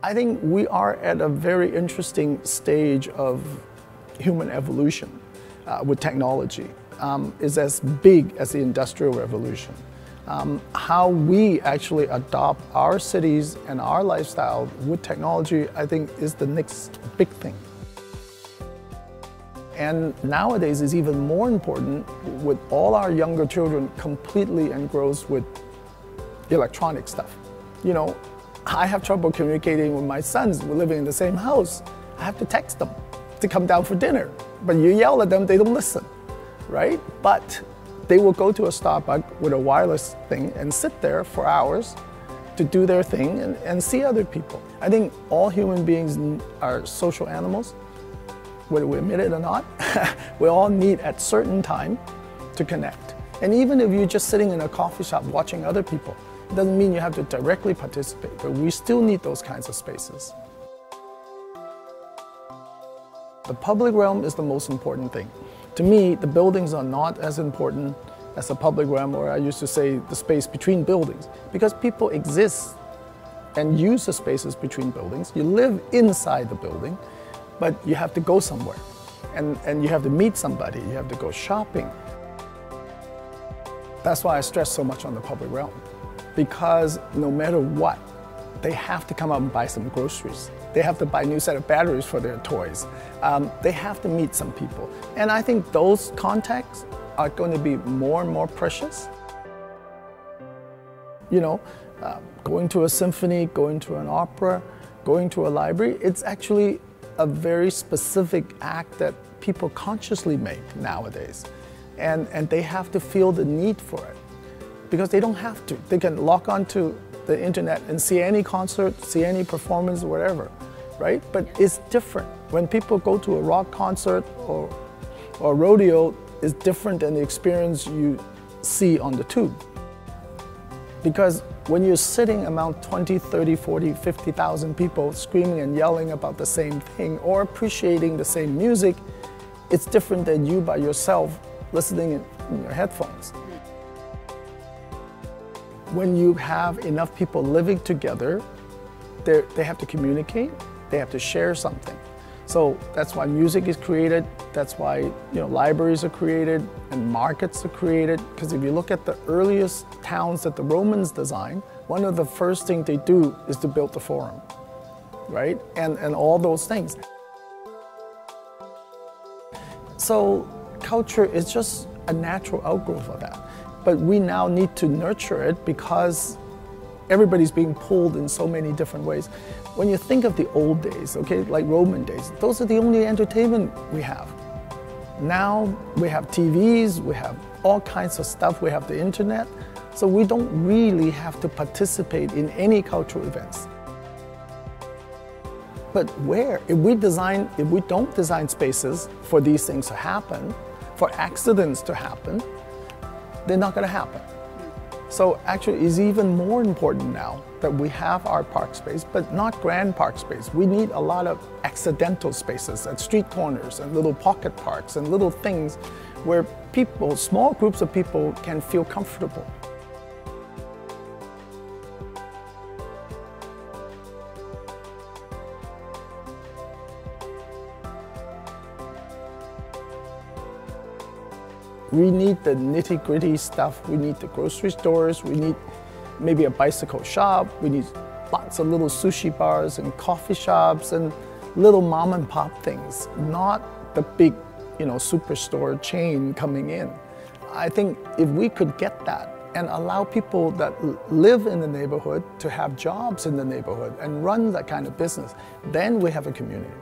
I think we are at a very interesting stage of human evolution with technology. Is as big as the Industrial Revolution. How we actually adopt our cities and our lifestyle with technology, I think, is the next big thing. And nowadays is even more important with all our younger children completely engrossed with electronic stuff. You know, I have trouble communicating with my sons. We're living in the same house. I have to text them to come down for dinner. But you yell at them, they don't listen, right? But they will go to a Starbucks with a wireless thing and sit there for hours to do their thing and see other people. I think all human beings are social animals, whether we admit it or not. We all need at certain time to connect. And even if you're just sitting in a coffee shop watching other people, it doesn't mean you have to directly participate, but we still need those kinds of spaces. The public realm is the most important thing. To me, the buildings are not as important as the public realm, or I used to say the space between buildings, because people exist and use the spaces between buildings. You live inside the building, but you have to go somewhere, and you have to meet somebody, you have to go shopping. That's why I stress so much on the public realm, because no matter what, they have to come out and buy some groceries. They have to buy a new set of batteries for their toys. They have to meet some people. And I think those contacts are going to be more and more precious. You know, going to a symphony, going to an opera, going to a library, it's actually a very specific act that people consciously make nowadays. And they have to feel the need for it, because they don't have to. They can log on to the internet and see any concert, see any performance, whatever, right? But it's different. When people go to a rock concert or rodeo, it's different than the experience you see on the tube. Because when you're sitting among 20, 30, 40, 50,000 people screaming and yelling about the same thing or appreciating the same music, it's different than you by yourself listening in your headphones. When you have enough people living together, they have to communicate, they have to share something. So that's why music is created, that's why libraries are created and markets are created. Because if you look at the earliest towns that the Romans designed, one of the first things they do is to build the forum, right? And all those things. So culture is just a natural outgrowth of that. But we now need to nurture it because everybody's being pulled in so many different ways. When you think of the old days, okay, like Roman days, those are the only entertainment we have. Now we have TVs, we have all kinds of stuff, we have the internet, so we don't really have to participate in any cultural events. But where? If we don't design spaces for these things to happen, for accidents to happen, they're not going to happen. So actually it's even more important now that we have our park space, but not grand park space. We need a lot of accidental spaces at street corners and little pocket parks and little things where people, small groups of people, can feel comfortable. We need the nitty-gritty stuff. We need the grocery stores. We need maybe a bicycle shop. We need lots of little sushi bars and coffee shops and little mom and pop things, not the big, superstore chain coming in. I think if we could get that and allow people that live in the neighborhood to have jobs in the neighborhood and run that kind of business, then we have a community.